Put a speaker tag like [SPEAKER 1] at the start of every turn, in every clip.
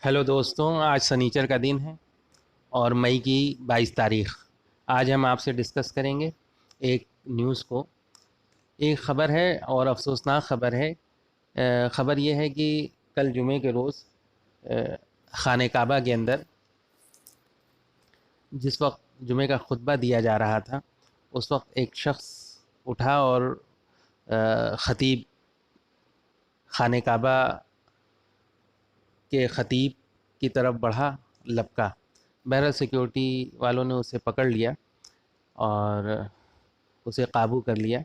[SPEAKER 1] Hello दोस्तों, आज सनीचर का दिन है और मई की 22 तारीख। आज हम आपसे डिस्कस करेंगे एक न्यूज़ को। एक ख़बर है और अफसोसनाक ख़बर है। ख़बर यह है कि कल जुमे के रोज़ खाने काबा के अंदर जिस वक्त जुमे का खुतबा दिया जा रहा था, उस वक्त एक शख्स उठा और ख़तीब खाने काबा के ख़तीब की तरफ बढ़ा, लपका। बहरहाल सिक्योरिटी वालों ने उसे पकड़ लिया और उसे काबू कर लिया।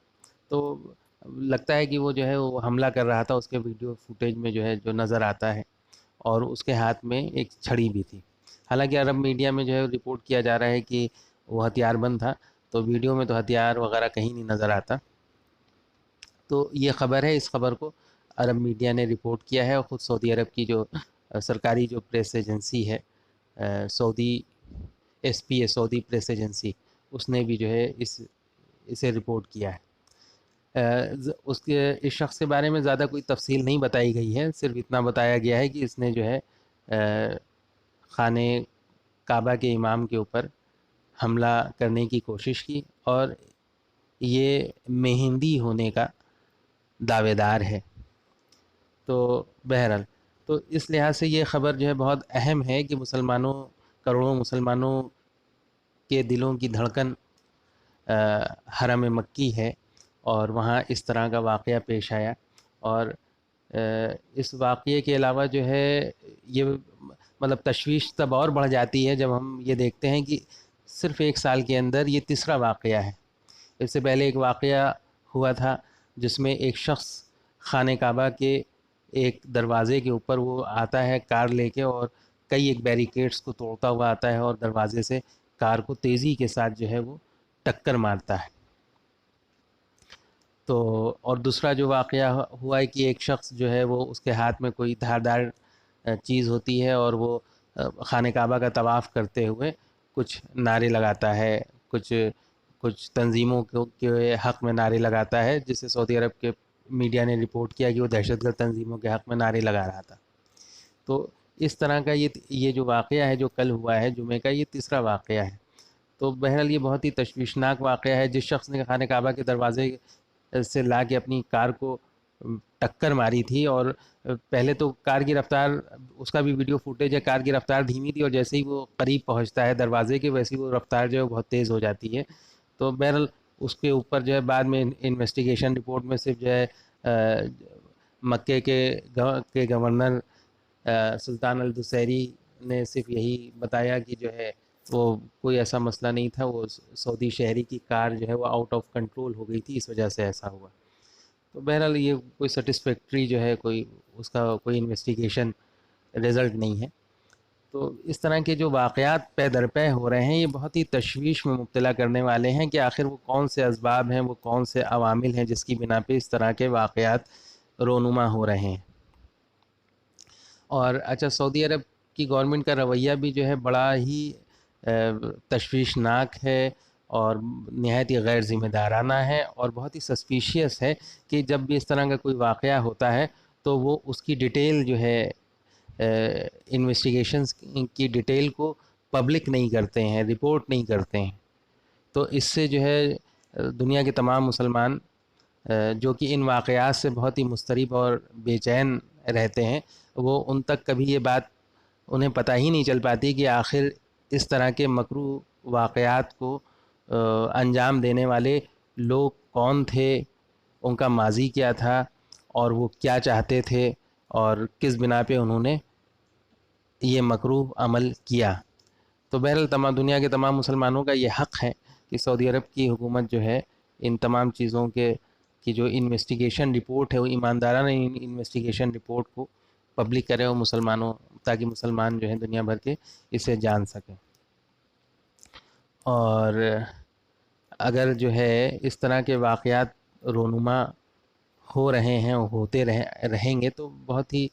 [SPEAKER 1] तो लगता है कि वो जो है वो हमला कर रहा था। उसके वीडियो फुटेज में जो है जो नज़र आता है, और उसके हाथ में एक छड़ी भी थी। हालांकि अरब मीडिया में जो है रिपोर्ट किया जा रहा है कि वो हथियारबंद था, तो वीडियो में तो हथियार वगैरह कहीं नहीं नज़र आता। तो ये ख़बर है, इस ख़बर को अरब मीडिया ने रिपोर्ट किया है, और ख़ुद सऊदी अरब की जो सरकारी जो प्रेस एजेंसी है, Saudi SPA, Saudi press agency, उसने भी जो है इसे रिपोर्ट किया है। उसके इस शख्स के बारे में ज़्यादा कोई तफसील नहीं बताई गई है, सिर्फ इतना बताया गया है कि इसने जो है खाने काबा के इमाम के ऊपर हमला करने की कोशिश की, और ये मेहंदी होने का दावेदार है। तो बहरहाल, तो इस लिहाज से ये ख़बर जो है बहुत अहम है कि मुसलमानों, करोड़ों मुसलमानों के दिलों की धड़कन हरम मक्की है, और वहाँ इस तरह का वाक़या पेश आया। और इस वाक़ये के अलावा जो है ये मतलब तशवीश तब और बढ़ जाती है जब हम ये देखते हैं कि सिर्फ़ एक साल के अंदर ये तीसरा वाक़या है। इससे पहले एक वाक़या हुआ था जिसमें एक शख्स खाने काबा के एक दरवाज़े के ऊपर वो आता है कार लेके, और कई एक बैरिकेड्स को तोड़ता हुआ आता है और दरवाज़े से कार को तेज़ी के साथ जो है वो टक्कर मारता है। तो और दूसरा जो वाक़या हुआ है कि एक शख्स जो है वो उसके हाथ में कोई धारदार चीज़ होती है, और वो खाने काबा का तवाफ़ करते हुए कुछ नारे लगाता है, कुछ कुछ तंजीमों के हक़ में नारे लगाता है, जिसे सऊदी अरब के मीडिया ने रिपोर्ट किया कि वो दहशतगर्द तंजीमों के हक़ में नारे लगा रहा था। तो इस तरह का ये जो वाक़या है जो कल हुआ है जुमे का, ये तीसरा वाक़या है। तो बहरहाल ये बहुत ही तशवीशनाक वाक़या है। जिस शख्स ने खाने काबा के दरवाज़े से ला के अपनी कार को टक्कर मारी थी, और पहले तो कार की रफ़्तार, उसका भी वीडियो फुटेज है, कार की रफ़्तार धीमी थी, और जैसे ही वो करीब पहुंचता है दरवाज़े के, वैसे ही वो रफ़्तार जो है बहुत तेज़ हो जाती है। तो बहरहाल उसके ऊपर जो है बाद में इन्वेस्टिगेशन रिपोर्ट में सिर्फ जो है मक्के के गवर्नर सुल्तान अल दुसैरी ने सिर्फ यही बताया कि जो है वो कोई ऐसा मसला नहीं था, वो सऊदी शहरी की कार जो है वो आउट ऑफ कंट्रोल हो गई थी, इस वजह से ऐसा हुआ। तो बहरहाल ये कोई सेटिस्फैक्ट्री जो है कोई उसका कोई इन्वेस्टिगेशन रिज़ल्ट नहीं है। तो इस तरह के जो वाक़यात पे दर पे हो रहे हैं, ये बहुत ही तशवीश में मुब्तला करने वाले हैं कि आखिर वो कौन से असबाब हैं, वो कौन से अवामिल हैं जिसकी बिना पे इस तरह के वाक़यात रोनुमा हो रहे हैं। और अच्छा, सऊदी अरब की गवर्नमेंट का रवैया भी जो है बड़ा ही तशवीशनाक है, और नहायत ही गैर ज़िम्मेदाराना है, और बहुत ही सस्पिशियस है कि जब भी इस तरह का कोई वाक़या होता है तो वो उसकी डिटेल जो है इन्वेस्टिगेशंस की डिटेल को पब्लिक नहीं करते हैं, रिपोर्ट नहीं करते हैं। तो इससे जो है दुनिया के तमाम मुसलमान जो कि इन वाक़यात से बहुत ही मुस्तरिब और बेचैन रहते हैं, वो उन तक कभी ये बात उन्हें पता ही नहीं चल पाती कि आखिर इस तरह के मकरू वाक़यात को अंजाम देने वाले लोग कौन थे, उनका माज़ी क्या था, और वो क्या चाहते थे, और किस बिना पे उन्होंने ये मकरू अमल किया। तो बहरहाल तमाम दुनिया के तमाम मुसलमानों का ये हक़ है कि सऊदी अरब की हुकूमत जो है इन तमाम चीज़ों के की जो इन्वेस्टिगेशन रिपोर्ट है, वो ईमानदाराना इन्वेस्टिगेशन रिपोर्ट को पब्लिक करे, और मुसलमानों, ताकि मुसलमान जो हैं दुनिया भर के इसे जान सकें। और अगर जो है इस तरह के वाक़यात रोनुमा हो रहे हैं, होते रहेंगे, तो बहुत ही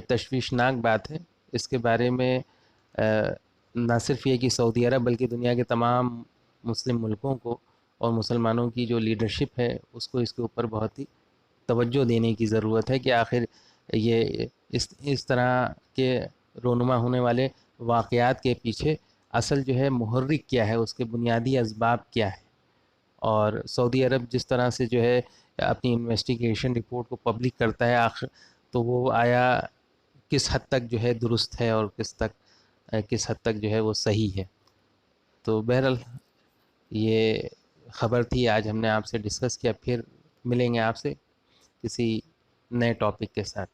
[SPEAKER 1] तशवीशनाक बात है। इसके बारे में ना सिर्फ ये कि सऊदी अरब, बल्कि दुनिया के तमाम मुस्लिम मुल्कों को और मुसलमानों की जो लीडरशिप है उसको इसके ऊपर बहुत ही तवज्जो देने की ज़रूरत है कि आखिर ये इस तरह के رونما ہونے والے واقعات کے پیچھے اصل جو ہے محرک کیا ہے، اس کے بنیادی اسباب کیا ہے، اور سعودی عرب جس طرح سے جو ہے اپنی انویسٹیگیشن رپورٹ کو پبلک کرتا ہے، آخر تو وہ آیا کس حد تک جو ہے درست ہے اور کس حد تک جو ہے وہ صحیح ہے. تو بہرحال یہ خبر تھی، آج ہم نے آپ سے ڈسکس کیا. پھر ملیں گے آپ سے کسی نئے ٹاپک کے ساتھ.